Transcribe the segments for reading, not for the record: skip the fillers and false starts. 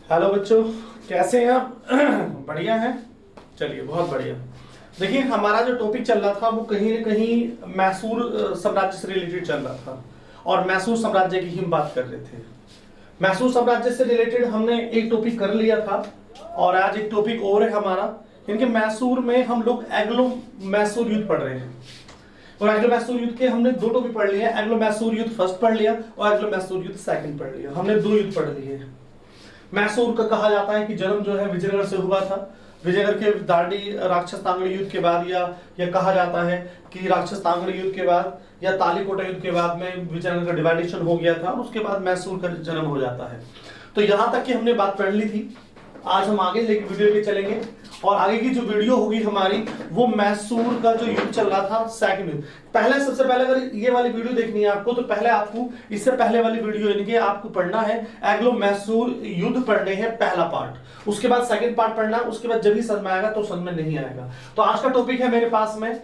Hello बच्चों, कैसे हैं आप? बढ़िया हैं। चलिए, बहुत बढ़िया। देखिए, हमारा जो टॉपिक चल रहा था वो कहीं ना कहीं मैसूर साम्राज्य से रिलेटेड चल रहा था और मैसूर साम्राज्य की ही हम बात कर रहे थे। मैसूर साम्राज्य से रिलेटेड हमने एक टॉपिक कर लिया था और आज एक टॉपिक और है हमारा। इनके मैसूर में हम लोग एंग्लो मैसूर युद्ध पढ़ रहे हैं और एंग्लो मैसूर युद्ध के हमने दो टॉपिक पढ़ लिए हैं। एंग्लो मैसूर युद्ध फर्स्ट पढ़ लिया और एंग्लो मैसूर युद्ध सेकंड पढ़ लिया। हमने दो युद्ध पढ़ लिए हैं। मैसूर का कहा जाता है कि जन्म जो है विजयनगर से हुआ था। विजयनगर के दांडी राक्षस तांगड़ी युद्ध के बाद या कहा जाता है कि राक्षस तांगड़ी युद्ध के बाद या तालीकोटा युद्ध के बाद में विजयनगर का डिवाइडेशन हो गया था और उसके बाद मैसूर का जन्म हो जाता है। तो यहां तक की हमने बात पढ़ ली थी। आज हम आगे लेके वीडियो के चलेंगे और आगे की जो वीडियो होगी हमारी वो मैसूर का जो युद्ध चल रहा था सेकंड युद्ध। पहले सबसे पहले अगर ये वाली वीडियो देखनी है आपको तो पहले आपको इससे पहले वाली वीडियो यानी कि आपको पढ़ना है एंग्लो मैसूर युद्ध पढ़ने हैं पहला पार्ट, उसके बाद सेकंड पार्ट पढ़ना है। उसके बाद जब भी समझ में आएगा तो समझ में नहीं आएगा। तो आज का टॉपिक है मेरे पास में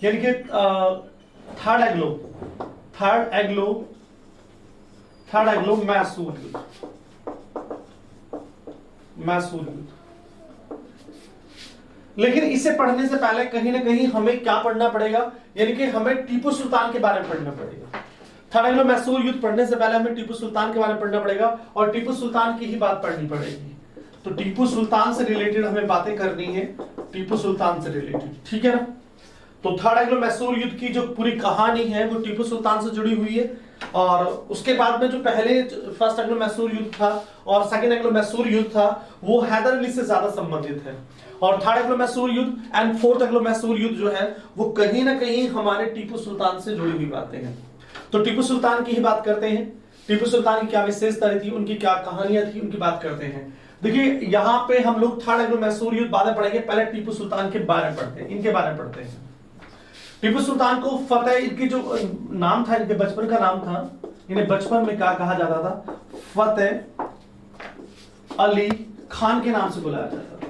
यानी कि थर्ड एंग्लो मैसूर युद्ध। लेकिन इसे पढ़ने से पहले कहीं ना कहीं हमें क्या पढ़ना पड़ेगा, यानी कि हमें टीपू सुल्तान के बारे में पढ़ना पड़ेगा। थर्ड एंग्लो मैसूर युद्ध पढ़ने से पहले हमें टीपू सुल्तान के बारे में पढ़ना पड़ेगा और टीपू सुल्तान की ही बात पढ़नी पड़ेगी। तो टीपू सुल्तान से रिलेटेड हमें बातें करनी है, टीपू सुल्तान से रिलेटेड, ठीक है ना। तो थर्ड एंग्लो मैसूर युद्ध की जो पूरी कहानी है वो टीपू सुल्तान से जुड़ी हुई है और उसके बाद में जो पहले फर्स्ट एंग्लो मैसूर युद्ध था और सेकंड एंग्लो मैसूर युद्ध था वो हैदर अली से ज्यादा संबंधित है और थर्ड एंग्लो मैसूर युद्ध एंड फोर्थ एंग्लो मैसूर युद्ध जो है वो कहीं ना कहीं हमारे टीपू सुल्तान से जुड़ी हुई बातें हैं। तो टीपू सुल्तान की ही बात करते हैं। टीपू सुल्तान की क्या विशेषताएं थी, उनकी क्या कहानियां थी, उनकी बात करते हैं। देखिए, यहाँ पे हम लोग थर्ड एंग्लो मैसूर युद्ध बाद में पढ़ेंगे, पहले टीपू सुल्तान के बारे में पढ़ते हैं, इनके बारे में पढ़ते हैं। टीपू सुल्तान को फतेह, इनकी जो नाम था, इनके बचपन का नाम था, इन्हें बचपन में क्या कहा जाता था, फतेह अली खान के नाम से बुलाया जाता था।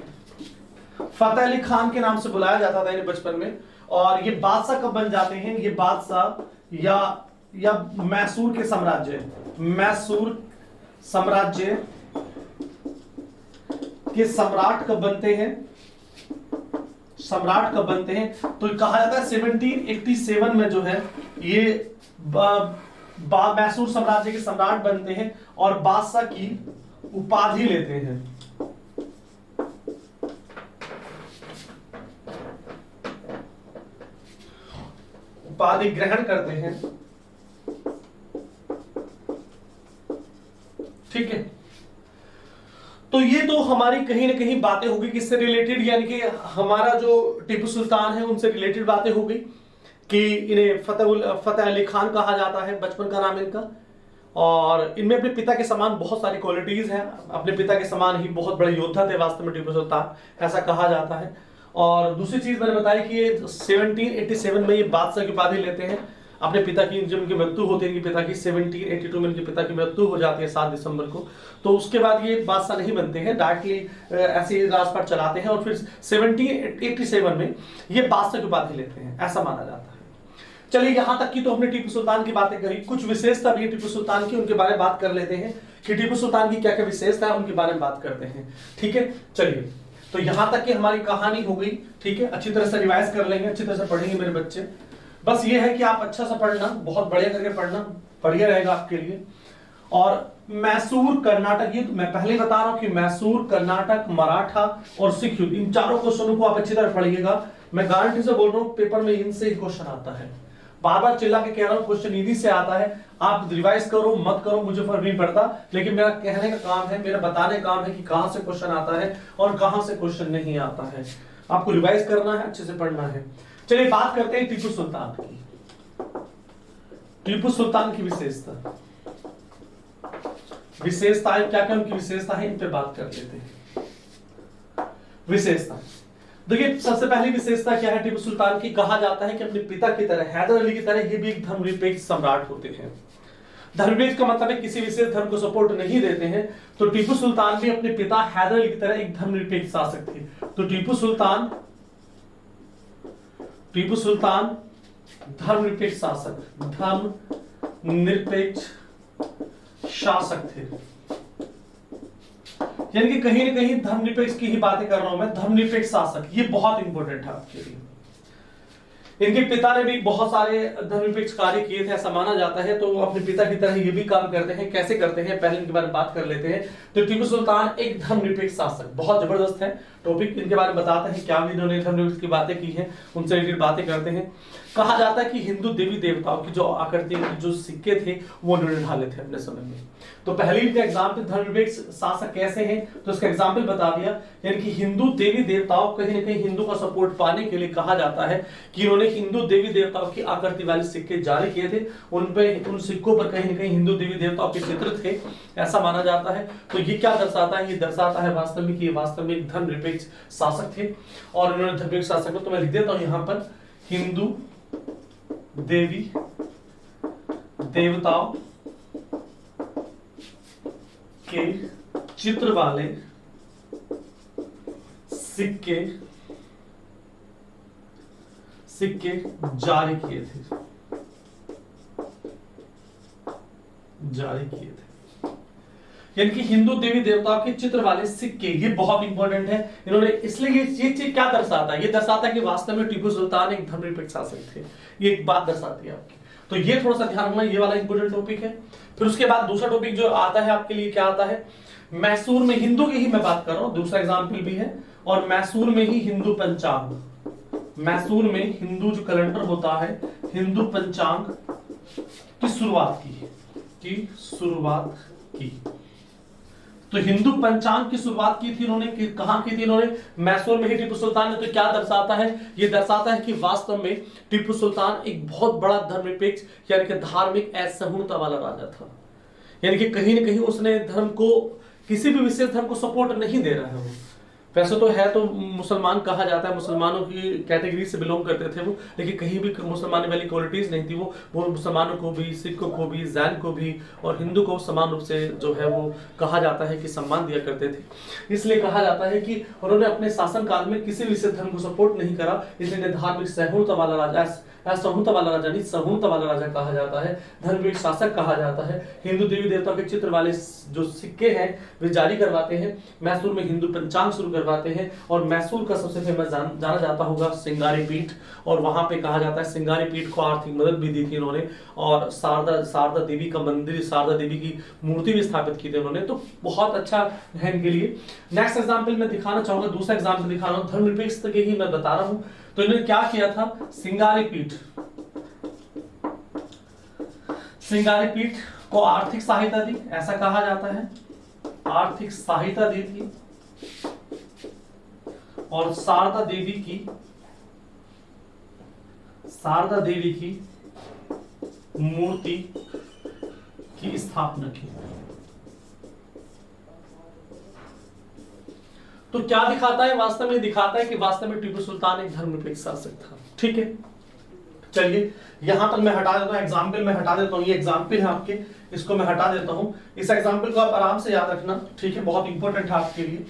फतेह अली खान के नाम से बुलाया जाता था इन्हें बचपन में। और ये बादशाह कब बन जाते हैं, ये बादशाह या मैसूर के मैसूर साम्राज्य के सम्राट कब बनते हैं, तो कहा जाता है 1787 में जो है ये मैसूर साम्राज्य के सम्राट बनते हैं और बादशाह की उपाधि लेते हैं। उपाधि ग्रहण करते हैं, ठीक है। तो ये तो हमारी कहीं ना कहीं बातें होगी किससे रिलेटेड, यानी कि हमारा जो टीपू सुल्तान है उनसे रिलेटेड बातें होगी कि इन्हें फतेह अली खान कहा जाता है, बचपन का नाम इनका, और इनमें अपने पिता के समान बहुत सारी क्वालिटीज हैं। अपने पिता के समान ही बहुत बड़े योद्धा थे वास्तव में टीपू सुल्तान, ऐसा कहा जाता है। और दूसरी चीज मैंने बताई कि ये 1787 में ये बादशाह की उपाधि लेते हैं। अपने पिता की जब उनकी मृत्यु होती है, इनके पिता की 1782 में इनके पिता की मृत्यु हो जाती है 7 दिसंबर को। तो उसके बाद ये बादशाह नहीं बनते हैं, डायरेक्टली ऐसे राजपाट चलाते हैं और फिर 1787 में ये बादशाह की उपाधि लेते हैं, ऐसा माना जाता है। चलिए, यहां तक की तो हमने टीपू सुल्तान की बातें करी। कुछ विशेषता भी टीपू सुल्तान की, उनके बारे में बात कर लेते हैं कि टीपू सुल्तान की क्या क्या विशेषता है, उनके बारे में बात करते हैं, ठीक है। चलिए, तो यहां तक की हमारी कहानी हो गई, ठीक है। अच्छी तरह से रिवाइज कर लेंगे, अच्छी तरह से पढ़ेंगे मेरे बच्चे। बस ये है कि आप अच्छा सा पढ़ना, बहुत बढ़िया करके पढ़ना, बढ़िया रहेगा आपके लिए। और मैसूर कर्नाटक युद्ध, मैं पहले बता रहा हूं कि मैसूर, कर्नाटक, मराठा और सिख युद्ध, इन चारों क्वेश्चनों को आप अच्छी तरह पढ़िएगा। मैं गारंटी से बोल रहा हूं पेपर में इनसे ही क्वेश्चन आता है। बार बार चिल्ला के कह रहा हूं क्वेश्चन इन्हीं से आता है। आप रिवाइज करो मत करो मुझे फर्क नहीं पड़ता, लेकिन मेरा कहने का काम है, मेरा बताने का काम है कि कहां से क्वेश्चन आता है और कहां से क्वेश्चन नहीं आता है। आपको रिवाइज करना है, अच्छे से पढ़ना है। चलिए, बात करते हैं टीपू सुल्तान की। टीपू सुल्तान की विशेषताएं क्या क्या उनकी विशेषता है, इन पे बात कर लेते हैं। विशेषता देखिए, सबसे पहली विशेषता क्या है टीपू सुल्तान की, कहा जाता है कि अपने पिता की तरह, हैदर अली की तरह ये भी एक धर्मनिरपेक्ष सम्राट होते हैं। धर्मनिरपेक्ष का मतलब है किसी विशेष धर्म को सपोर्ट नहीं देते हैं। तो टीपू सुल्तान भी अपने पिता हैदर अली की तरह एक धर्मनिरपेक्ष शासक थे। तो टीपू सुल्तान धर्मनिरपेक्ष शासक थे। यानी कि कहीं ना कहीं धर्मनिरपेक्ष की ही बातें कर रहा हूं मैं, धर्मनिरपेक्ष शासक, ये बहुत इंपॉर्टेंट है आपके लिए। इनके पिता ने भी बहुत सारे धर्मनिरपेक्ष कार्य किए थे ऐसा माना जाता है, तो अपने पिता की तरह ये भी काम करते हैं। कैसे करते हैं पहले इनके बारे में बात कर लेते हैं। तो टीपू सुल्तान एक धर्मनिरपेक्ष शासक, बहुत जबरदस्त है टॉपिक, इनके बारे में बताते हैं क्या भी इन्होंने धर्मनिरपेक्ष की बातें की हैं, उनसे रिलेटेड बातें करते हैं। कहा जाता है कि हिंदू देवी देवताओं की जो आकृति जो सिक्के थे वो उन्होंने ढाले थे अपने समय में। तो पहले इनका एग्जाम्पल धर्मनिरपेक्ष शासक कैसे हैं, तो इसका एग्जाम्पल बता दिया। यानी कि हिंदू देवी देवताओं कहीं ना कहीं हिंदू का सपोर्ट पाने के लिए कहा जाता है कि इन्होंने हिंदू देवी देवताओं की आकृति वाले सिक्के जारी किए थे। उन सिक्कों पर कहीं ना कहीं हिंदू देवी देवताओं के चित्र थे ऐसा माना जाता है। तो ये क्या दर्शाता है, ये दर्शाता है वास्तव में कि ये वास्तव में एक धर्मनिरपेक्ष शासक थे। और उन्होंने धर्मनिरपेक्ष शासक को, तो मैं लिख देता हूं यहां पर, हिंदू देवी देवताओं के चित्र वाले सिक्के जारी किए थे। यानी कि हिंदू देवी देवताओं के चित्र वाले सिक्के, ये बहुत इंपॉर्टेंट है। इन्होंने इसलिए ये चीज क्या दर्शाता है, ये दर्शाता है कि वास्तव में टीपू सुल्तान एक धर्मनिरपेक्ष शासक थे, ये एक बात दर्शाती है आपकी। तो ये थोड़ा सा ध्यान रखना, ये वाला इंपॉर्टेंट टॉपिक है। फिर उसके बाद दूसरा टॉपिक जो आता है आपके लिए क्या आता है, मैसूर में, हिंदू की ही मैं बात कर रहा हूं, दूसरा एग्जाम्पल भी है। और मैसूर में ही हिंदू पंचांग, मैसूर में हिंदू जो कैलेंडर होता है, हिंदू पंचांग की शुरुआत की। तो हिंदू पंचांग की शुरुआत की थी इन्होंने, कहां की थी इन्होंने, मैसूर में ही टीपू सुल्तान ने। तो क्या दर्शाता है, ये दर्शाता है कि वास्तव में टीपू सुल्तान एक बहुत बड़ा धर्मनिरपेक्ष यानी कि धार्मिक असहिष्णुता वाला राजा था। यानी कि कहीं ना कहीं उसने धर्म को, किसी भी विशेष धर्म को सपोर्ट नहीं दे रहा है वो। वैसे तो है, तो मुसलमान कहा जाता है, मुसलमानों की कैटेगरी से बिलोंग करते थे वो, लेकिन कहीं भी मुसलमान वाली क्वालिटीज नहीं थी। वो मुसलमानों को भी, सिखों को भी, जैन को भी और हिंदू को समान रूप से जो है वो कहा जाता है कि सम्मान दिया करते थे। इसलिए कहा जाता है कि उन्होंने अपने शासन काल में किसी विशेष धर्म को सपोर्ट नहीं करा, इसलिए धार्मिक सहिष्णुता वाला राजा, सहिष्णुता वाला राजा नहीं, सहिष्णुता वाला राजा कहा जाता है, धर्मनिरपेक्ष शासक कहा जाता है। हिंदू देवी देवताओं के चित्र वाले जो सिक्के हैं वे जारी करवाते हैं। मैसूर में हिंदू पंचांग शुरू करवाते हैं। और मैसूर का सबसे फेमस जाना जाता होगा सिंगारी पीठ, और वहां पे कहा जाता है सिंगारी पीठ को आर्थिक मदद भी दी थी इन्होंने। और शारदा देवी का मंदिर, शारदा देवी की मूर्ति भी स्थापित की थी उन्होंने। तो बहुत अच्छा है इनके लिए। नेक्स्ट एग्जाम्पल मैं दिखाना चाहूंगा, दूसरा एग्जाम्पल दिखा रहा हूँ, धर्मनिरपेक्ष के ही मैं बता रहा हूं। तो इन्होंने क्या किया था, सिंगारी पीठ को आर्थिक सहायता दी, ऐसा कहा जाता है, आर्थिक सहायता दी थी। और शारदा देवी की मूर्ति की स्थापना की। तो क्या दिखाता है, वास्तव में दिखाता है कि वास्तव में टीपू सुल्तान एक धर्मनिरपेक्ष शासक था। ठीक है, चलिए यहां तक मैं हटा देता हूं, एग्जाम्पल मैं हटा देता हूं, ये एग्जाम्पल है आपके, इसको मैं हटा देता हूं। इस एग्जाम्पल को आप आराम से याद रखना, ठीक है, बहुत इंपॉर्टेंट है आपके लिए।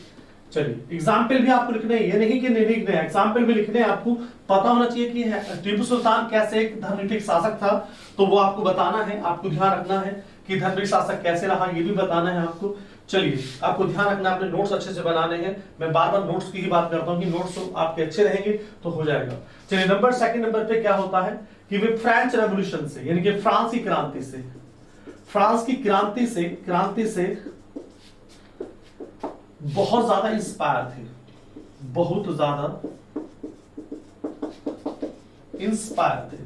चलिए एग्जाम्पल भी आपको लिखने हैं, ये नहीं कि नहीं लिखने हैं, एग्जाम्पल भी लिखने हैं। आपको पता होना चाहिए कि टीपू सुल्तान कैसे एक धर्मनिरपेक्ष शासक था, तो वो आपको बताना है, आपको ध्यान रखना है कि धर्मनिरपेक्ष शासक कैसे रहा, ये भी बताना है आपको। चलिए आपको ध्यान रखना, अपने नोट्स अच्छे से बनाने हैं। मैं बार बार नोट्स की ही बात करता हूं कि नोट्स आपके अच्छे रहेंगे तो हो जाएगा। चलिए सेकंड नंबर पे क्या होता है कि वे फ्रेंच रेवोल्यूशन से, यानी कि फ्रांस की क्रांति से बहुत ज्यादा इंस्पायर थे, बहुत ज्यादा इंस्पायर थे।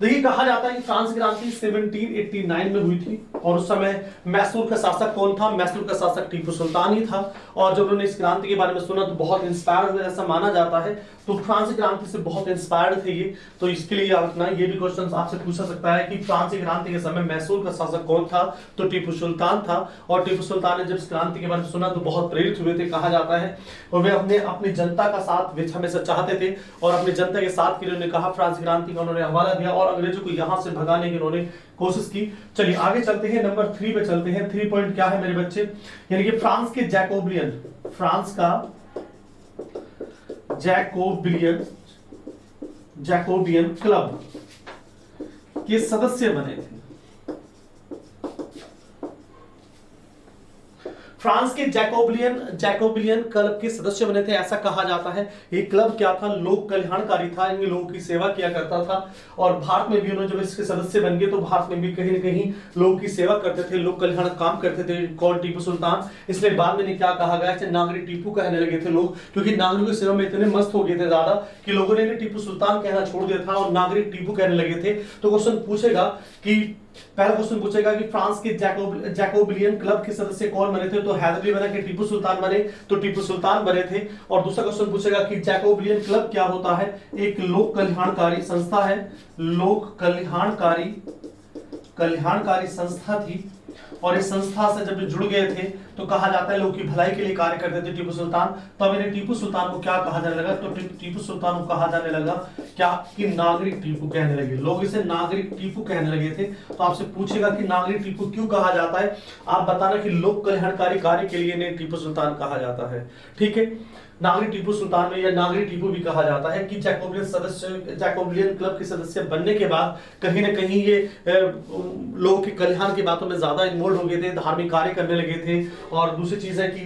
देखिए कहा जाता है कि फ्रांस की क्रांति 1789 में हुई थी, और उस समय मैसूर का शासक कौन था, मैसूर का शासक टीपू सुल्तान ही था। और जब उन्होंने इस क्रांति के बारे में सुना तो बहुत इंस्पायर हुए ऐसा माना जाता है। तो फ्रांस की क्रांति से बहुत इंस्पायर्ड थे ये। तो इसके लिए याद रखना, ये भी क्वेश्चन आपसे पूछा सकता है कि फ्रांस की क्रांति के समय मैसूर का शासक कौन था, तो टीपू सुल्तान था। और टीपू सुल्तान ने जब इस क्रांति के बारे में सुना तो बहुत प्रेरित हुए थे कहा जाता है, और वे अपनी जनता का साथ हमेशा चाहते थे, और अपनी जनता के साथ के लिए उन्होंने कहा, फ्रांस की क्रांति का उन्होंने हवाला दिया और अंग्रेजों को यहां से भगाने की उन्होंने कोशिश की। चलिए आगे चलते हैं, नंबर 3 पे चलते हैं। 3 पॉइंट क्या है मेरे बच्चे, यानी कि फ्रांस के जैकोबियन क्लब के सदस्य बने थे। फ्रांस के जैकोबियन क्लब के सदस्य बने थे, ऐसा कहा जाता है। ये क्लब क्या था, लोक कल्याणकारी था, इनमें लोगों की सेवा किया करता था। और भारत में भी उन्होंने जब इसके सदस्य बन गए तो भारत में भी कहीं ना कहीं लोगों की सेवा करते थे, लोक कल्याण काम करते थे, कौन, टीपू सुल्तान। इसलिए बाद में क्या कहा गया, नागरिक टीपू कहने लगे थे लोग, क्योंकि नागरिकों की सेवा में इतने मस्त हो गए थे ज्यादा कि लोगों ने टीपू सुल्तान कहना छोड़ दिया था और नागरिक टीपू कहने लगे थे। तो क्वेश्चन पूछेगा कि पहला क्वेश्चन पूछेगा कि फ्रांस के जैकोबियन क्लब के सदस्य कौन बने थे, तो हैदर बना कि टीपू सुल्तान बने, तो टीपू सुल्तान बने थे। और दूसरा क्वेश्चन पूछेगा कि जैकोबियन क्लब क्या होता है, एक लोक कल्याणकारी संस्था है, लोक कल्याणकारी संस्था थी। और इस संस्था से जब जुड़ गए थे तो कहा जाता है लोगों की भलाई के लिए कार्य करते थे टीपू सुल्तान। तब इन्हें टीपू सुल्तान को क्या कहा जाने लगा, तो टीपू सुल्तान को कहा जाने लगा क्या, कि नागरिक टीपू कहने लगे लोग, इसे नागरिक टीपू कहने लगे थे। तो आपसे पूछेगा कि नागरिक टीपू क्यों कहा जाता है, आप बताना कि लोक कल्याणकारी कार्य के लिए इन्हें टीपू सुल्तान कहा जाता है। ठीक है, नागरिक टीपू सुल्तान में या नागरिक टीपू भी कहा जाता है कि जैकोबियन क्लब के सदस्य बनने के बाद कहीं ना कहीं ये लोगों के कल्याण की बातों में ज्यादा इन्वॉल्व हो गए थे, धार्मिक कार्य करने लगे थे। और दूसरी चीज है कि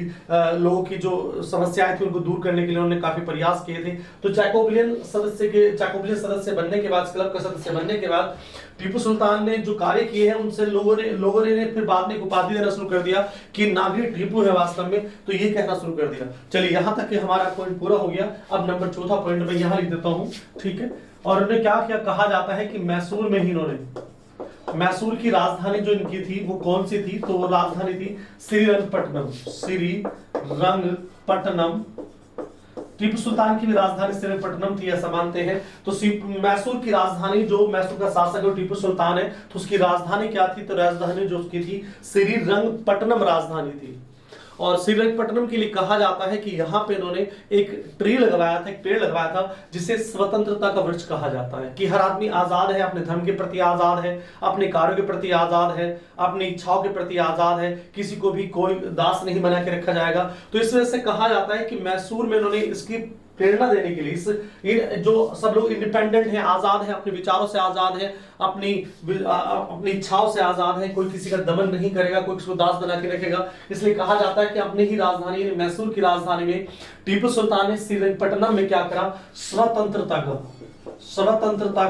लोगों की जो समस्याएं थी उनको दूर करने के लिए उन्होंने काफी प्रयास किए थे। तो जैकोबियन सदस्य बनने के बाद, क्लब का सदस्य बनने के बाद टीपू सुल्तान ने जो कार्य किए हैं उनसे लोगों ने फिर बाद में उपाधि देना शुरू कर दिया कि नागरिक टीपू है वास्तव में, तो ये कहना शुरू कर दिया। चलिए यहां तक कि हमारा पॉइंट पूरा हो गया। अब नंबर चौथा पॉइंट मैं यहां लिख देता हूं, ठीक है। और उन्होंने क्या किया, कहा जाता है कि मैसूर में ही इन्होंने, मैसूर की राजधानी जो इनकी थी वो कौन सी थी, तो वो राजधानी थी श्रीरंगपट्टनम। टीपू सुल्तान की भी राजधानी श्रीरंगपट्टनम थी ऐसा मानते हैं। तो मैसूर की राजधानी, जो मैसूर का शासक है टीपू सुल्तान है, तो उसकी राजधानी क्या थी, तो राजधानी जो उसकी थी श्रीरंगपट्टनम राजधानी थी। और श्रीरंगपट्टनम के लिए कहा जाता है कि यहाँ पे इन्होंने एक पेड़ लगवाया था जिसे स्वतंत्रता का वृक्ष कहा जाता है, कि हर आदमी आजाद है, अपने धर्म के प्रति आजाद है, अपने कार्यों के प्रति आजाद है, अपनी इच्छाओं के प्रति आजाद है, किसी को भी कोई दास नहीं बना के रखा जाएगा। तो इस वजह से कहा जाता है कि मैसूर में इन्होंने इसकी प्रेरणा देने के लिए जो सब लोग इंडिपेंडेंट हैं, आजाद हैं, अपने विचारों से आजाद हैं, अपनी इच्छाओं से आजाद हैं, कोई किसी का दमन नहीं करेगा, कोई किसी को दास बना के रखेगा। इसलिए कहा जाता है कि अपने ही राजधानी मैसूर की राजधानी में टीपू सुल्तान ने श्रीरंगपट्टनम में क्या करा, स्वतंत्रता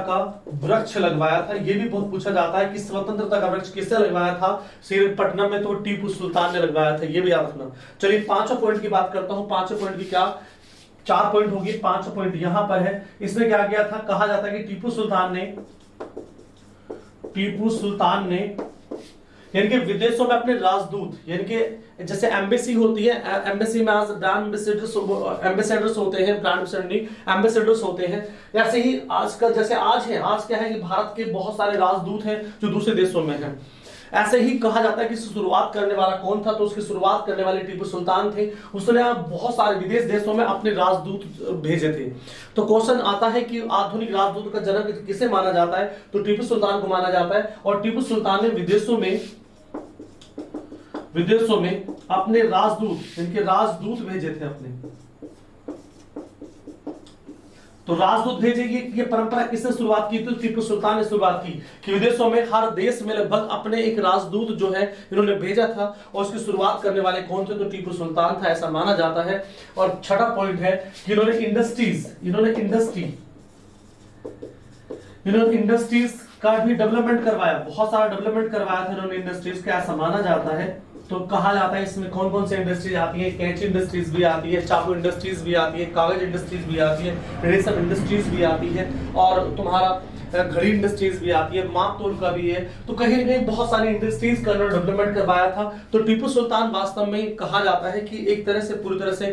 का वृक्ष लगवाया था। यह भी बहुत पूछा जाता है कि स्वतंत्रता का वृक्ष किसने लगवाया था श्रीरंगपट्टनम में, तो टीपू सुल्तान ने लगवाया था, यह भी याद रखना। चलिए पांचों पॉइंट की बात करता हूं। पांचों पॉइंट की क्या, 4 पॉइंट होगी, 5 पॉइंट यहां पर है। इसमें क्या किया था, कहा जाता है कि टीपू सुल्तान ने यानी कि विदेशों में अपने राजदूत, यानी कि जैसे एम्बेसी होती है, एम्बेसी में आज एम्बेसडर्स होते हैं, एम्बेसडर्स होते हैं, ऐसे ही आजकल जैसे आज क्या है कि भारत के बहुत सारे राजदूत हैं जो दूसरे देशों में हैं। ऐसे ही कहा जाता है कि शुरुआत करने वाला कौन था, तो उसकी शुरुआत करने वाले टीपू सुल्तान थे। उसने बहुत सारे विदेश देशों में अपने राजदूत भेजे थे। तो क्वेश्चन आता है कि आधुनिक राजदूत का जन्म किसे माना जाता है, तो टीपू सुल्तान को माना जाता है। और टीपू सुल्तान ने विदेशों में अपने राजदूत भेजे थे अपने, तो राजदूत भेजे। ये परंपरा किसने शुरुआत की, तो टीपू सुल्तान ने शुरुआत की कि विदेशों में हर देश में लगभग अपने एक राजदूत जो है इन्होंने भेजा था। और उसकी शुरुआत करने वाले कौन थे, तो टीपू सुल्तान था ऐसा माना जाता है। और छठा पॉइंट है कि इन्होंने इंडस्ट्रीज का भी डेवलपमेंट करवाया, बहुत सारा डेवलपमेंट करवाया था इन्होंने इंडस्ट्रीज का, ऐसा माना जाता है। तो कहा जाता है इसमें कौन कौन से इंडस्ट्रीज आती है, कैंची इंडस्ट्रीज भी आती है, चाकू इंडस्ट्रीज भी आती है, कागज इंडस्ट्रीज भी आती है, रेशम इंडस्ट्रीज भी आती है, और तुम्हारा घड़ी इंडस्ट्रीज भी आती है, माप तोल का भी है। तो कहीं ना कहीं बहुत सारी इंडस्ट्रीज का डेवलपमेंट करवाया था। तो टीपू सुल्तान वास्तव में कहा जाता है कि एक तरह से पूरी तरह से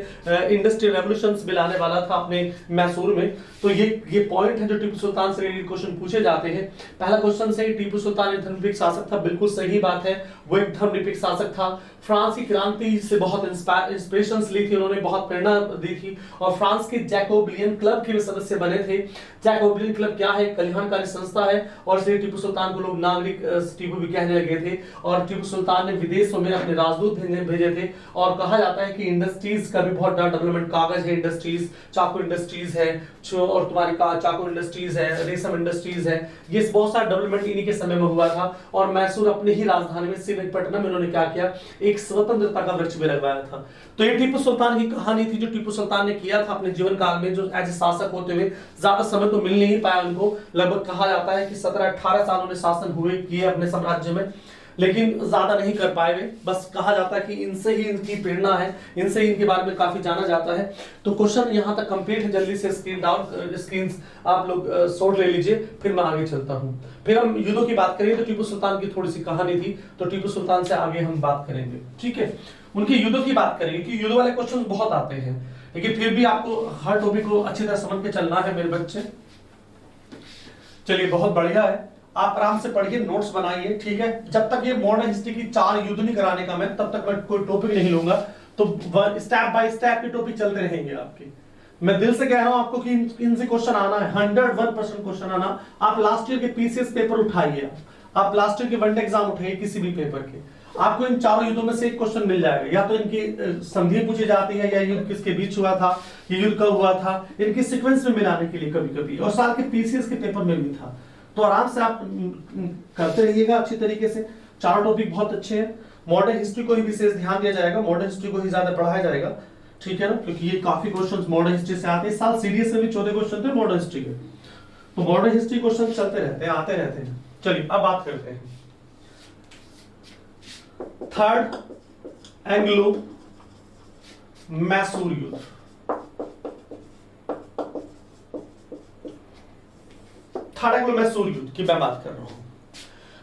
इंडस्ट्रियल रेवोल्यूशंस भी लाने वाला था अपने मैसूर में। तो ये पॉइंट है जो टीपू सुल्तान से रिलेटेड क्वेश्चन पूछे जाते हैं। पहला क्वेश्चन से टीपू सुल्तान एक धर्मनिरपेक्ष शासक था, बिल्कुल सही बात है, वो एक धर्मनिरपेक्ष शासक था। फ्रांस की क्रांति से बहुत इंस्पिरेशंस ली थी उन्होंने, बहुत प्रेरणा दी थी। और फ्रांस के जैकोबियन क्लब के भी सदस्य बने थे। जैकोबियन क्लब क्या है, कल्याण कल्याणकारी संस्था है और इसलिए टीपू सुल्तान को लोग नागरिक टीपू भी कहने लगे थे। और टीपू सुल्तान ने विदेशों में अपने राजदूत भेजे थे और कहा जाता है कि इंडस्ट्रीज का भी बहुत बड़ा डेवलपमेंट, कागज है इंडस्ट्रीज, चाकू इंडस्ट्रीज है और तुम्हारी चाकू इंडस्ट्रीज है, रेशम इंडस्ट्रीज है, ये बहुत सारा डेवलपमेंट इन्हीं के समय में हुआ था। और मैसूर अपने ही राजधानी में श्रीरंगपट्टनम में उन्होंने क्या किया, एक स्वतंत्रता का वृक्ष भी लगवाया था। तो ये टीपू सुल्तान की कहानी थी जो टीपू सुल्तान ने किया था अपने जीवन काल में, जो एज शासक होते हुए ज्यादा समय तो मिल नहीं पाया उनको, लगभग कहा जाता है कि 17-18 साल उन्हें शासन हुए किए अपने साम्राज्य में, लेकिन ज्यादा नहीं कर पाए वे। बस कहा जाता है कि इनसे ही इनकी प्रेरणा है, इनसे ही इनके बारे में काफी जाना जाता है। तो क्वेश्चन यहाँ तक कंप्लीट है, जल्दी से स्क्रीन आप लोग शॉर्ट ले लीजिए, फिर मैं आगे चलता हूँ। फिर हम युद्धों की बात करेंगे, तो टीपू सुल्तान की थोड़ी सी कहानी थी, तो टीपू सुल्तान से आगे हम बात करेंगे, ठीक है। उनके युद्धों की बात करेंगे कि युद्ध वाले क्वेश्चन बहुत आते हैं, लेकिन फिर भी आपको हर टॉपिक को अच्छी तरह समझ के चलना है मेरे बच्चे। चलिए बहुत बढ़िया है, आप आराम से पढ़िए, नोट्स बनाइए, ठीक है। जब तक ये मॉडर्न हिस्ट्री की 4 युद्ध नहीं कराने का मैं, तब तक मैं कोई टॉपिक नहीं लूंगा। तो स्टेप बाय स्टेप के टॉपिक चलते रहेंगे आपके। मैं दिल से कह रहा हूं आपको कि इनसे क्वेश्चन आना है, 101% क्वेश्चन आना। आप लास्ट ईयर के पीसीएस पेपर उठाइए, आप लास्ट ईयर के वनडे एग्जाम उठाइए किसी भी पेपर के, आपको इन 4 युद्धों में से एक क्वेश्चन मिल जाएगा। या तो इनकी संधि पूछी जाती है, या युद्ध किसके बीच हुआ था, ये युद्ध कब हुआ था, इनकी सीक्वेंस में मिलाने के लिए कभी कभी, और साल के पीसीएस के पेपर में भी था। तो आराम से आप करते रहिएगा अच्छी तरीके से। 4 टॉपिक बहुत अच्छे हैं। मॉडर्न हिस्ट्री को ही विशेष ध्यान दिया जाएगा, मॉडर्न हिस्ट्री को ही ज्यादा पढ़ाया जाएगा, ठीक है ना, क्योंकि ये काफी क्वेश्चंस मॉडर्न हिस्ट्री से आते हैं। साल सीडीएस से भी 14 क्वेश्चन थे मॉडर्न हिस्ट्री के, तो मॉडर्न हिस्ट्री क्वेश्चन चलते रहते हैं, आते रहते हैं। चलिए अब बात करते हैं थर्ड एंग्लो मैसूर युद्ध। थर्ड एंग्लो मैसूर युद्ध की मैं बात कर रहा हूं।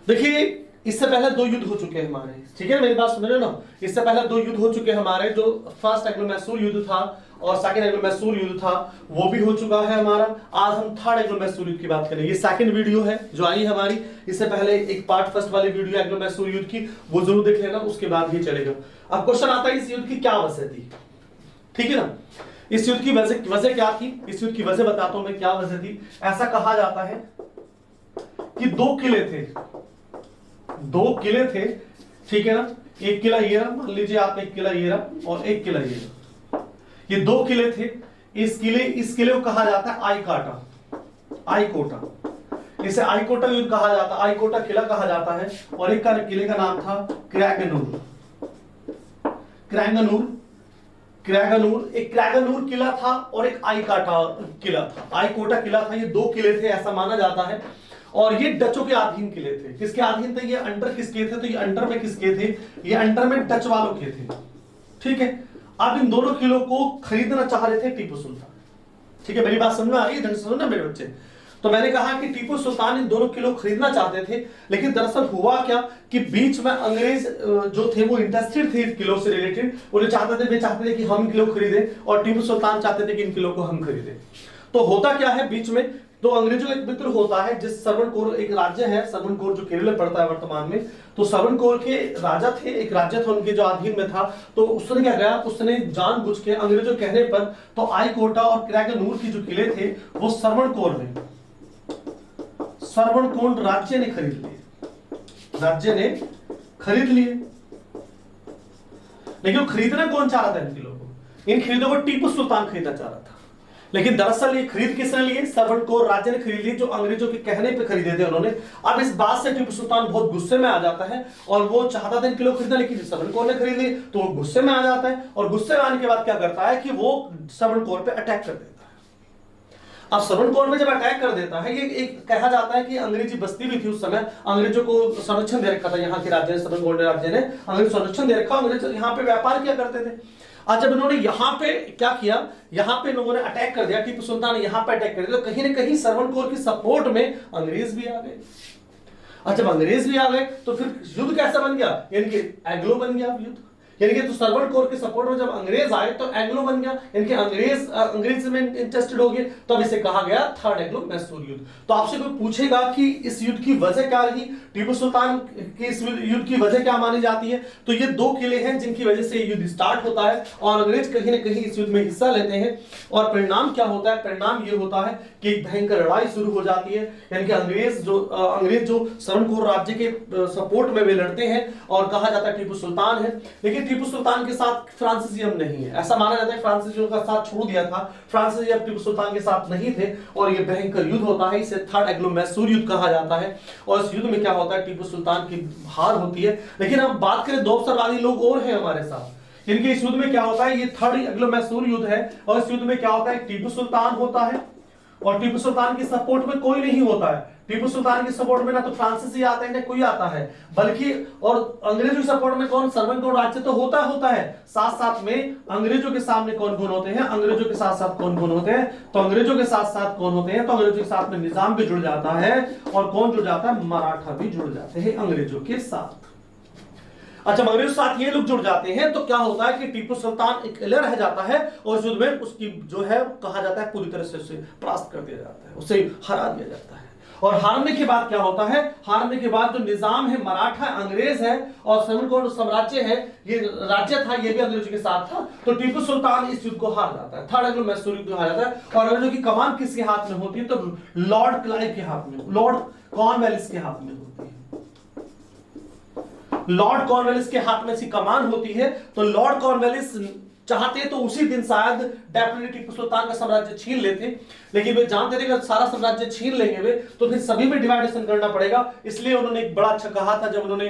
देखिए इससे पहले 2 युद्ध हो चुके हैं हमारे, ठीक है, मेरी बात सुन रहे हो ना। इससे पहले 2 युद्ध हो चुके हैं हमारे, जो फर्स्ट एंग्लो मैसूर युद्ध था और सेकंड एंग्लो मैसूर युद्ध था, वो भी हो चुका है हमारा। आज हम थर्ड एंग्लो मैसूर युद्ध की बात करेंगे। ये सेकंड वीडियो है जो आई है हमारी, इससे पहले एक पार्ट फर्स्ट वाली वीडियो एंग्लो मैसूर युद्ध की, वो जरूर देख लेना, उसके बाद ही चलेगा। अब क्वेश्चन आता है इस युद्ध की क्या वजह थी, ठीक है ना। इस युद्ध की वजह क्या थी, इस युद्ध की वजह बताता हूं मैं क्या वजह थी। ऐसा कहा जाता है कि 2 किले थे, 2 किले थे, ठीक है ना। एक किला ये रहा, मान लीजिए आप, एक किला ये रहा और एक किला ये रहा, ये 2 किले थे। इस किले को कहा जाता है आईकोटा, इसे आईकोटा युद्ध कहा जाता है, आईकोटा किला कहा जाता है। और एक किले का नाम था क्रैगनूर। एक क्रैगनूर किला था और एक आईकोटा किला था। आईकोटा किला था, ये 2 किले थे ऐसा माना जाता है। और ये डचों के अधीन किले थे। किसके अधीन थे, ये अंडर किसके थे, तो ये अंडर में किसके थे, ये अंडर में डच वालों के थे, ठीक है। अब इन दोनों किलों को खरीदना चाह रहे थे टीपू सुल्तान, ठीक है। मेरी बात समझ में आ रही है, ढंग से सुनना मेरे बच्चे। तो मैंने कहा कि टीपू सुल्तान इन दोनों किलों खरीदना चाहते थे, लेकिन दरअसल हुआ क्या कि बीच में अंग्रेज जो थे वो इंटरेस्टेड थे किलों से रिलेटेड, उन्हें वे चाहते थे कि हम किलो खरीदें, और टीपू सुल्तान चाहते थे कि इन किलों को हम खरीदें। तो होता क्या है बीच में, तो अंग्रेजों का एक मित्र होता है, जिस श्रवणकोर एक राज्य है, श्रवणकोर जो केरल में पड़ता है वर्तमान में, तो श्रवणकोर के राजा थे, एक राज्य था उनके जो अधीन में था। तो उसने क्या किया, उसने जानबूझ के अंग्रेजों कहने पर तो आईकोटा और क्रैगनूर की जो किले थे वो श्रवणकोर राज्य ने खरीद लिए। लेकिन खरीदना कौन चाह रहा था इन किलों को, इन खरीदों को टीपू सुल्तान खरीदना चाह रहा था। लेकिन दरअसल ये खरीद किसने लिए, श्रवणकोर राज्य ने खरीद ली, जो अंग्रेजों के कहने पे खरीदे थे उन्होंने। अब इस बात से टीपू सुल्तान बहुत गुस्से में आ जाता है और वो चाहता था इन किलो खरीदना, लेकिन श्रवणकोर ने खरीद ली, तो वो गुस्से में आ जाता है। और गुस्से में आने के बाद क्या करता है कि वो श्रवणकोर पे अटैक कर देता है। अब श्रवणकोर में जब अटैक कर देता है, ये एक कहा जाता है कि अंग्रेजी बस्ती भी थी उस समय, अंग्रेजों को संरक्षण दे रखा था यहाँ के राज्य ने, श्रवणकोर राज्य ने अंग्रेज संरक्षण दे रखा, अंग्रेज यहाँ पे व्यापार किया करते थे। आज जब इन्होंने यहाँ पे क्या किया, यहाँ पे लोगों ने अटैक कर दिया, टीपू सुल्तान ने यहाँ पे अटैक कर दिया, तो कहीं ना कहीं श्रवणकोर की सपोर्ट में अंग्रेज भी आ गए। और जब अंग्रेज भी आ गए तो फिर युद्ध कैसा बन गया, यानी कि एंग्लो बन गया युद्ध। यानी कि तो सर्वेंट कोर के सपोर्ट में जब अंग्रेज आए तो एंग्लो बन गया, यानी कि अंग्रेज में इंटरेस्टेड हो गए, तब इसे कहा गया थर्ड एंग्लो मैसूर युद्ध। तो आपसे कोई पूछेगा कि इस युद्ध की वजह क्या रही, टीपू सुल्तान की इस युद्ध की वजह क्या मानी जाती है, तो ये दो किले हैं जिनकी वजह से युद्ध स्टार्ट होता है और अंग्रेज कहीं ना कहीं इस युद्ध में हिस्सा लेते हैं। और परिणाम क्या होता है, परिणाम ये होता है कि एक भयंकर लड़ाई शुरू हो जाती है, यानी कि अंग्रेज जो सर्वनकोर राज्य के सपोर्ट में वे लड़ते हैं और कहा जाता है टीपू सुल्तान है। लेकिन टीपू सुल्तान के साथ फ्रांसीसी नहीं है, ऐसा माना जाता है फ्रांसीसियों का साथ छोड़ दिया था, फ्रांसीसी अब टीपू सुल्तान के साथ नहीं थे और ये भयंकर युद्ध होता है, इसे थर्ड एंग्लो मैसूर युद्ध कहा जाता है। और इस युद्ध में क्या होता है, टीपू सुल्तान की हार होती है। लेकिन हम बात करें दो अवसरवादी लोग और हैं हमारे साथ, इनके इस युद्ध में क्या होता है, ये थर्ड एंग्लो मैसूर युद्ध है और इस युद्ध में क्या होता है, टीपू सुल्तान होता है और टीपू सुल्तान की सपोर्ट में कोई नहीं होता है। टीपू सुल्तान की सपोर्ट में ना तो फ्रांसीसी आते हैं ना कोई आता है, बल्कि और अंग्रेजों की सपोर्ट में कौन, सर्वनकोर राज्य तो होता है, साथ साथ में अंग्रेजों के सामने कौन कौन होते हैं, अंग्रेजों के साथ साथ कौन कौन होते हैं, तो अंग्रेजों के साथ साथ कौन होते हैं, तो अंग्रेजों के साथ में निजाम भी जुड़ जाता है और कौन जुड़ जाता है, मराठा भी जुड़ जाते हैं अंग्रेजों के साथ। अच्छा, अंग्रेजों के साथ ये लोग जुड़ जाते हैं तो क्या होता है कि टीपू सुल्तान अकेले रह जाता है और उस युद्ध में उसकी जो है कहा जाता है पूरी तरह से उसे परास्त कर दिया जाता है, उसे हरा दिया जाता है। और हारने के बाद क्या होता है, हारने के बाद जो निजाम है मराठा अंग्रेज है और सर्वनकोर साम्राज्य है, ये राज्य था, ये भी अंग्रेजों के साथ था, तो टीपू सुल्तान इस युद्ध को हार जाता है, थर्ड एंग्लो मैसूर युद्ध हार जाता है। और अंग्रेजों की कमान किसके हाथ में होती है, तो लॉर्ड क्लाइव के हाथ में, लॉर्ड कॉर्नवालिस के हाथ में होती है, लॉर्ड कॉर्नवालिस के हाथ में इसकी कमान होती है। तो लॉर्ड कॉर्नवालिस चाहते तो उसी दिन शायद डेफिनेटली टीपू सुल्तान का साम्राज्य छीन लेते, लेकिन वे जानते थे कि सारा साम्राज्य छीन लेंगे वे तो फिर सभी में डिवाइडेशन करना पड़ेगा, इसलिए उन्होंने एक बड़ा अच्छा कहा था जब उन्होंने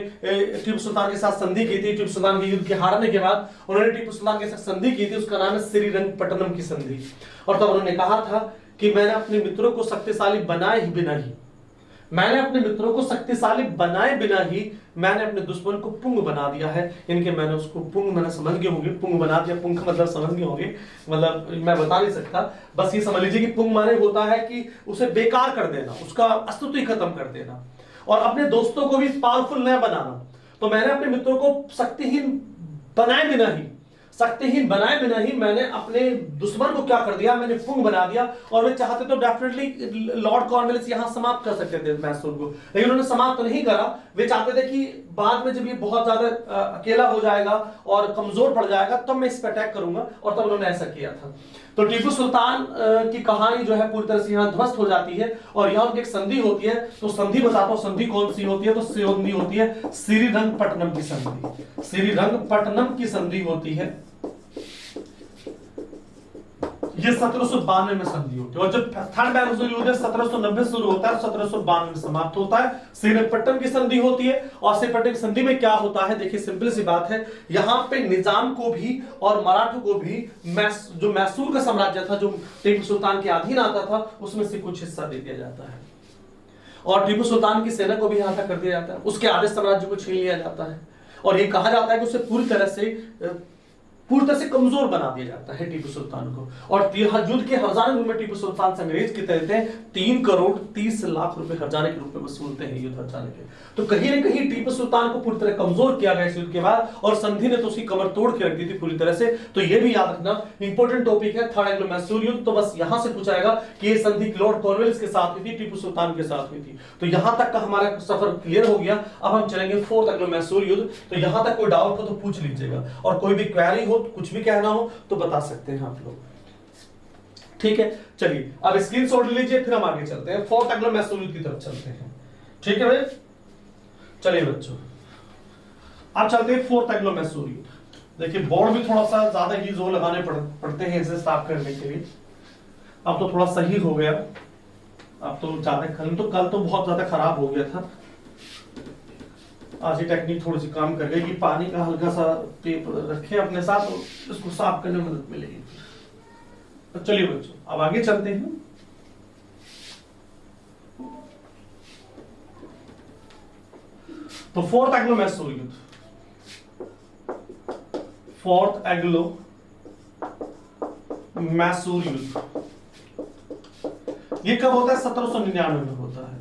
टीपू सुल्तान के साथ संधि की थी। टीपू सुल्तान के युद्ध के हारने के बाद उन्होंने टीपू सुल्तान के साथ संधि की थी, उसका नाम है श्रीरंगपट्टनम की संधि। और तब उन्होंने कहा था कि मैंने अपने मित्रों को शक्तिशाली बनाए बिना ही, मैंने अपने मित्रों को शक्तिशाली बनाए बिना ही मैंने अपने दुश्मन को पुंग बना दिया है। इनके मैंने उसको पुंग, मैंने समझ गए होंगे पुंग बना दिया, पुंग का मतलब समझ गए होंगे, मतलब मैं बता नहीं सकता, बस ये समझ लीजिए कि पुंग माने होता है कि उसे बेकार कर देना, उसका अस्तित्व ही खत्म कर देना और अपने दोस्तों को भी पावरफुल न बनाना। तो मैंने अपने मित्रों को शक्तिहीन बनाए बिना ही, शक्तिहीन बनाए बिना ही मैंने अपने दुश्मन को क्या कर दिया, मैंने पुंग बना दिया। और वे चाहते तो डेफिनेटली लॉर्ड कॉर्नवालिस यहां समाप्त कर सकते थे मैसूर को, लेकिन उन्होंने समाप्त तो नहीं करा। वे चाहते थे कि बाद में जब ये बहुत ज्यादा अकेला हो जाएगा और कमजोर पड़ जाएगा तब मैं इस पर अटैक करूंगा, और तब उन्होंने ऐसा किया था। तो टीपू सुल्तान की कहानी जो है पूरी तरह से यहाँ ध्वस्त हो जाती है और यहाँ उनकी एक संधि होती है। तो संधि बताता हूँ, संधि कौन सी होती है, तो संधि होती है श्रीरंगपट्टनम की संधि, श्रीरंगपट्टनम की संधि होती है, ये 1792 में संधि होती है। और जब थर्ड मैसूर युद्ध 1790 शुरू होता है, 1792 में समाप्त होता है, श्रीरंगपट्टनम की संधि होती है। और श्रीरंगपट्टनम की संधि में क्या होता है, देखिए सिंपल सी बात है, यहाँ पे निजाम को भी और मराठों को भी जो मैसूर का साम्राज्य था, जो टीपू सुल्तान के अधीन आता था, उसमें से कुछ हिस्सा दे दिया जाता है और टीपू सुल्तान की सेना को भी यहाँ तक कर दिया जाता है, उसके आधे साम्राज्य को छीन लिया जाता है और ये कहा जाता है कि उसे पूरी तरह से कमजोर बना दिया जाता है टीपू सुल्तान को। और युद्ध के हर्जाने रूप में टीपू सुल्तान से अंग्रेज की तरह 3 करोड़ 30 लाख रुपए हर्जाने के रूप में वसूलते हैं युद्ध हर्जाने के। तो कहीं ना कहीं टीपू सुल्तान को पूरी तरह कमजोर किया गया इस युद्ध के बाद, और संधि ने तो उसकी कमर तोड़ के रख दी थी पूरी तरह से। तो ये भी याद रखना इंपॉर्टेंट टॉपिक है, थर्ड एंग्लो मैसूर युद्ध। तो बस यहां से पूछाएगा कि ये संधि लॉर्ड कॉर्नवालिस के साथ हुई थी, टीपू सुल्तान के साथ हुई थी। तो यहां तक का हमारा सफर क्लियर हो गया। अब हम चलेंगे फोर्थ एंग्लो मैसूर युद्ध। तो यहां तक कोई डाउट हो तो पूछ लीजिएगा, और कोई भी क्वेरी हो, कुछ भी कहना हो तो बता सकते हैं आप लोग, ठीक है। चलिए अब स्क्रीनशॉट ले लीजिए, फिर हम आगे चलते हैं, फोर्थ एंग्लो मैसूर युद्ध की तरफ चलते हैं, ठीक है भाई। चलिए बच्चों अब चलते हैं फोर्थ एंग्लो मैसूर युद्ध। देखिए बोर्ड भी थोड़ा सा ज्यादा ही जोर लगाने पड़ते हैं इसे साफ करने के लिए। अब तो थोड़ा सही हो गया, अब तो ज्यादा, कल तो बहुत ज्यादा खराब हो गया था। आज ही टेक्निक थोड़ी सी काम कर गई कि पानी का हल्का सा पेपर रखें अपने साथ, तो इसको साफ करने में मदद मिलेगी। तो चलिए बच्चों अब आगे चलते हैं। तो फोर्थ एंग्लो मैसूर युद्ध, फोर्थ एंग्लो मैसूर युद्ध ये कब होता है, 1799 में होता है।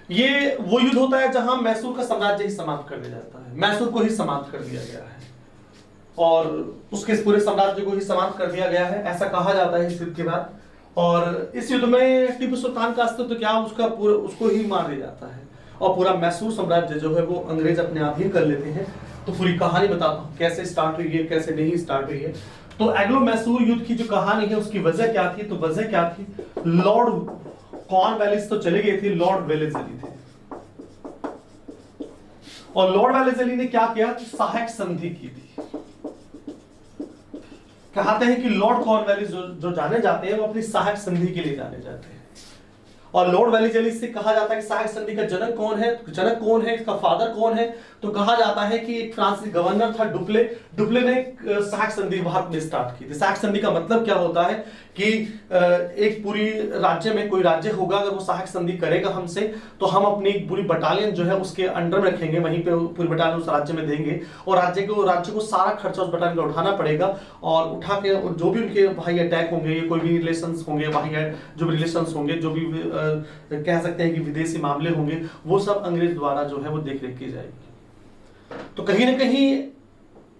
ये वो युद्ध होता है जहां मैसूर का साम्राज्य ही समाप्त कर दिया जाता है, मैसूर को ही समाप्त कर दिया गया है और उसके पूरे साम्राज्य को ही समाप्त कर दिया गया है, ऐसा कहा जाता है इस युद्ध के बाद। और इस युद्ध में टीपू सुल्तान का अस्तित्व क्या, उसका पूरा उसको ही मार दिया जाता है और पूरा मैसूर साम्राज्य जो है वो अंग्रेज अपने आप ही कर लेते हैं। तो पूरी कहानी बताता हूँ कैसे स्टार्ट हुई है, कैसे नहीं स्टार्ट हुई है। तो एंग्लो मैसूर युद्ध की जो कहानी है उसकी वजह क्या थी, तो वजह क्या थी, लॉर्ड कॉर्नवालिस तो चले गए थे, लॉर्ड वेलेस्ली थे और लॉर्ड वेलेस्ली ने क्या किया, सहायक संधि की थी। कहते हैं कि लॉर्ड कॉर्नवालिस जो जाने जाते हैं वो अपनी सहायक संधि के लिए जाने जाते हैं और लॉर्ड वेलेस्ली से कहा जाता है कि सहायक संधि का जनक कौन है, इसका फादर कौन है, तो कहा जाता है कि एक फ्रांसीसी गवर्नर था डुप्ले ने सहायक संधि भारत में स्टार्ट की थी। सहायक संधि का मतलब क्या होता है कि एक पूरी राज्य में कोई राज्य होगा, अगर वो सहायक संधि करेगा हमसे तो हम अपनी पूरी बटालियन जो है उसके अंडर में रखेंगे, वहीं पे पूरी बटालियन उस राज्य में देंगे और राज्य को सारा खर्चा उस बटालियन का उठाना पड़ेगा और उठा के जो भी उनके भाई अटैक होंगे, ये कोई भी रिलेशंस होंगे, भाई जो भी रिलेशंस होंगे, जो भी कह सकते हैं कि विदेशी मामले होंगे, वो सब अंग्रेज द्वारा जो है वो देख रेख की जाएगी। तो कहीं ना कहीं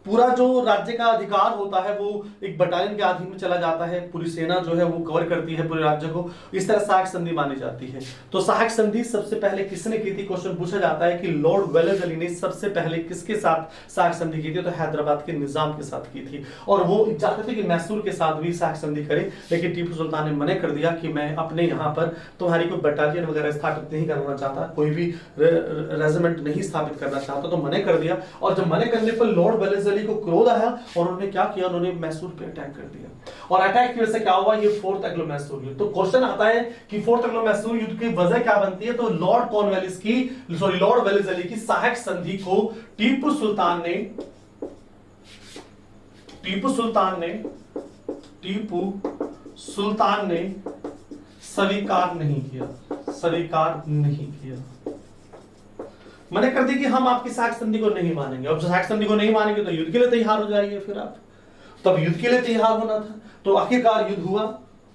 पूरा जो राज्य का अधिकार होता है वो एक बटालियन के अधीन में चला जाता है, पूरी सेना जो है वो कवर करती है पूरे राज्य को, इस तरह सहायक संधि मानी जाती है। तो सहायक संधि सबसे पहले किसने की थी, क्वेश्चन पूछा जाता है कि लॉर्ड वेलेस्ली ने सबसे पहले किसके साथ सहायक संधि की थी, तो हैदराबाद के निजाम के साथ की थी और वो चाहते थे कि मैसूर के साथ भी सहायक संधि करे, लेकिन टीपू सुल्तान ने मना कर दिया कि मैं अपने यहाँ पर तुम्हारी कोई बटालियन वगैरह स्थापित नहीं करना चाहता, कोई भी रेजिमेंट नहीं स्थापित करना चाहता, तो मना कर दिया। और जब मना करने पर लॉर्ड वेलेस्ली को क्रोध आया और उन्होंने क्या किया, उन्होंने मैसूर पे अटैक कर दिया और अटैक की वजह से क्या हुआ, ये फोर्थ एंग्लो मैसूर युद्ध। तो क्वेश्चन आता है कि फोर्थ एंग्लो मैसूर युद्ध की वजह क्या बनती है, तो लॉर्ड वेलेस्ली की सहायक संधि को टीपू सुल्तान ने स्वीकार नहीं किया, मैंने कर दी कि हम आपकी सहायक संधि को नहीं मानेंगे। अब सहायक संधि को नहीं मानेंगे तो युद्ध के लिए तैयार हो जाइए फिर आप, तब युद्ध के लिए तैयार होना था। तो आखिरकार युद्ध हुआ,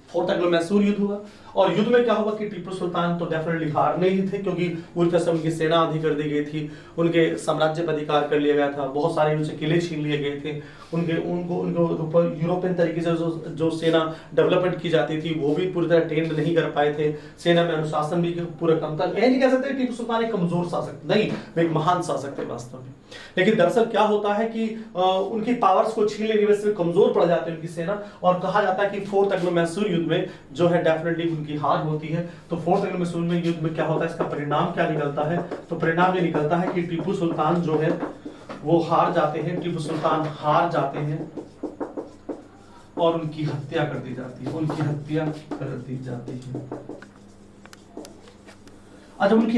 फोर्थ एंग्लो मैसूर युद्ध हुआ और युद्ध में क्या हुआ कि टीपू सुल्तान तो डेफिनेटली हारने ही थे, क्योंकि पूरी तरह से उनकी सेना आधी कर दी गई थी, उनके साम्राज्य पर अधिकार कर लिया गया था, बहुत सारे उनसे किले छीन लिए गए थे, उनको ऊपर यूरोपियन तरीके से जो सेना डेवलपमेंट की जाती थी वो भी पूरी तरह ट्रेंड नहीं कर पाए थे, सेना में अनुशासन भी पूरा कम था। यह नहीं कह सकते टीपू सुल्तान एक कमजोर शासक नहीं, वे एक महान शासक थे वास्तव में। लेकिन दरअसल क्या होता है कि उनकी पावर्स को छीन लेने की वजह से कमजोर पड़ जाती है उनकी सेना और कहा जाता है कि फोर्थ एंग्लो मैसूर युद्ध में जो है डेफिनेटली उनकी हार होती है। तो फोर्थ एंग्लो मैसूर में युद्ध में क्या होता है, इसका परिणाम क्या निकलता है, तो परिणाम ये निकलता है कि टीपू सुल्तान जो है वो हार जाते हैं, टीपू सुल्तान हार जाते हैं और उनकी हत्या कर दी जाती है, जब उनकी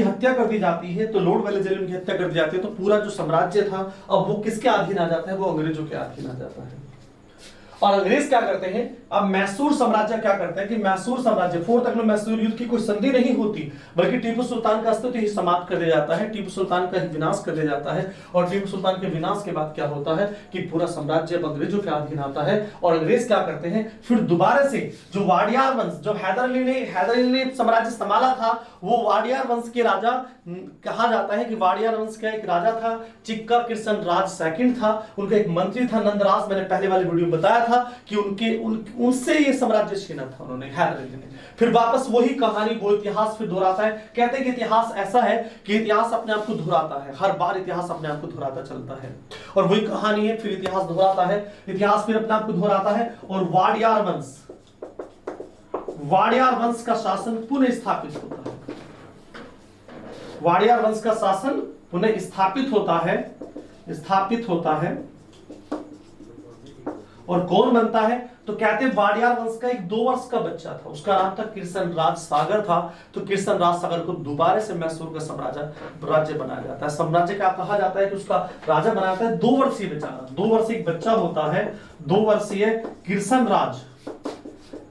हत्या कर दी जाती है तो लॉर्ड वेलेस्ली उनकी हत्या कर दी जाती है, तो पूरा जो साम्राज्य था अब वो किसके अधीन आ जाता है, वो अंग्रेजों के अधीन आ जाता है। और अंग्रेज क्या करते हैं, अब मैसूर साम्राज्य क्या करता है कि मैसूर साम्राज्य फोर्थ एंग्लो मैसूर युद्ध की कोई संधि नहीं होती, बल्कि टीपू सुल्तान का अस्तित्व ही समाप्त कर दिया जाता है, टीपू सुल्तान का विनाश कर दिया जाता है। और टीपू सुल्तान के विनाश के बाद क्या होता है कि पूरा साम्राज्य अंग्रेजों के अधीन आता है और अंग्रेज क्या करते हैं, फिर दोबारा से जो वाडियार वंश, जो हैदर अली ने साम्राज्य संभाला था, वो वाडियार वंश के राजा कहा जाता है कि वाडियार वंश का एक राजा था, चिक्का कृष्ण राज सेकंड था, उनका एक मंत्री था नंदराज, मैंने पहले वाले वीडियो में बताया था कि उनसे ये साम्राज्य छीना था उन्होंने, हैदर अली ने। फिर वापस वही कहानी, वो इतिहास फिर दोहराता है। कहते हैं कि इतिहास ऐसा है कि इतिहास अपने आप को दोहराता है, हर बार इतिहास अपने आप को दोहराता चलता है और वही कहानी है, फिर इतिहास दोहराता है, इतिहास फिर अपने आप को दोहराता है और वाडियार वंश का शासन पुनः स्थापित होता है, वाडियार वंश का शासन पुनः स्थापित होता है और कौन बनता है, तो कहते हैं वाडियार वंश का एक 2 वर्ष का बच्चा था, उसका नाम था कृष्ण राज सागर था। तो कृष्ण राज सागर को दोबारा से मैसूर का राज्य बनाया जाता है। साम्राज्य क्या कहा जाता है कि उसका राजा बनाता है 2 वर्षीय बेचारा, 2 वर्षीय एक बच्चा होता है, 2 वर्षीय कृष्ण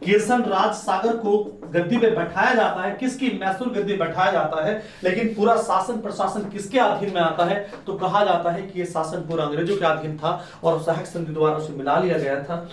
किरसन राज सागर को गद्दी पे बैठाया जाता है, किसकी, मैसूर गद्दी बैठाया जाता है, लेकिन पूरा शासन प्रशासन किसके अधीन में आता है, तो कहा जाता है कि ये शासन पूरा अंग्रेजों के अधीन था और सहक संधि द्वारा उसे मिला लिया गया था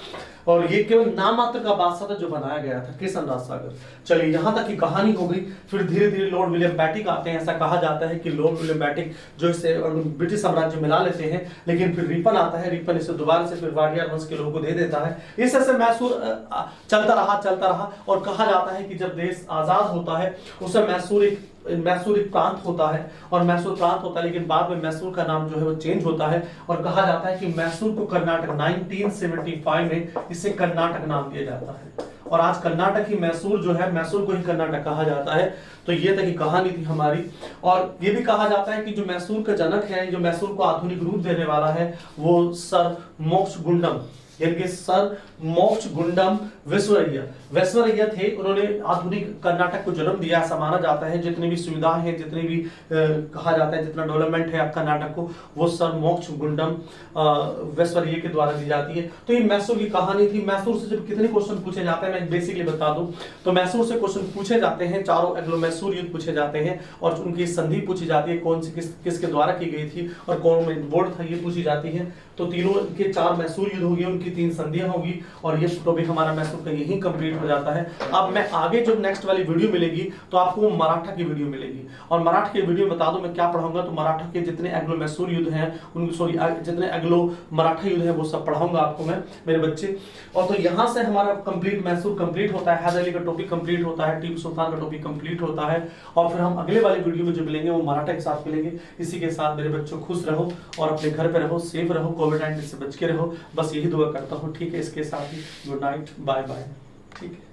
और ये केवल नाम मात्र का बादशाह था जो बनाया गया था, किरसन राज सागर। चलिए यहां तक की कहानी हो गई। फिर धीरे धीरे लॉर्ड विलियम बैटिक आते हैं। ऐसा कहा जाता है कि लॉर्ड विलियम बैटिक जो इसे ब्रिटिश साम्राज्य मिला लेते हैं, लेकिन फिर रिपन आता है, रिपन इसे दोबारा से फिर वाडियार वंश के लोगों को दे देता है। इस तरह से मैसूर चलता रहा और कहा जाता है कि जब देश आजाद होता है उस समय मैसूर एक प्रांत होता है और मैसूर प्रांत होता है, लेकिन बाद में मैसूर का नाम जो है वो चेंज होता है और कहा जाता है कि मैसूर को कर्नाटक 1975 में इसे कर्नाटक नाम दिया जाता है और आज कर्नाटक ही मैसूर जो है, मैसूर को ही कर्नाटक कहा जाता है। तो ये तक की कहानी थी हमारी। और ये भी कहा जाता है कि जो मैसूर का जनक है, जो मैसूर को आधुनिक रूप देने वाला है, वो सर मोक्षगुंडम यानी कि सर मोक्षगुंडम विश्वरैया थे। उन्होंने आधुनिक कर्नाटक को जन्म दिया, ऐसा माना जाता है। जितनी भी सुविधाएं हैं, जितनी भी कहा जाता है जितना डेवलपमेंट है कर्नाटक को, वो सर मोक्षगुंडम विश्वरैया के द्वारा दी जाती है। तो ये मैसूर की कहानी थी। मैसूर से जब कितने क्वेश्चन पूछे जाते हैं मैं बेसिकली बता दूं तो मैसूर से क्वेश्चन पूछे जाते हैं, चारों एग्लो मैसूर युद्ध पूछे जाते हैं और उनकी संधि पूछी जाती है, कौन सी किसके द्वारा की गई थी और कौन में बोर्ड था, ये पूछी जाती है। तो तीनों के 4 मैसूर युद्ध होगी, उनकी 3 संधियां होगी और ये टॉपिक हमारा मैसूर का यही कंप्लीट हो जाता है। अब मैं आगे जो नेक्स्ट वाली वीडियो मिलेगी तो आपको मराठा की वीडियो मिलेगी और मराठा की वीडियो में बता दूं मैं क्या पढ़ाऊंगा। तो मराठा के जितने एग्लो मैसूर युद्ध हैं, जितने एग्लो मराठा युद्ध हैं वो सब पढ़ाऊंगा आपको मैं, मेरे बच्चे। और तो यहां से हमारा कंप्लीट मैसूर कंप्लीट होता है, हैदर अली का टॉपिक कंप्लीट होता है, टीपू सुल्तान का टॉपिक कंप्लीट होता है और फिर हम अगले वाले वीडियो में जो मिलेंगे वो मराठा के साथ मिलेंगे। इसी के साथ मेरे बच्चों खुश रहो और अपने घर पे रहो, सेफ रहो, कोविड-19 से बच के रहो, बस यही दुआ करता हूँ। ठीक है, इसके साथ ही गुड नाइट, बाय बाय। ठीक है।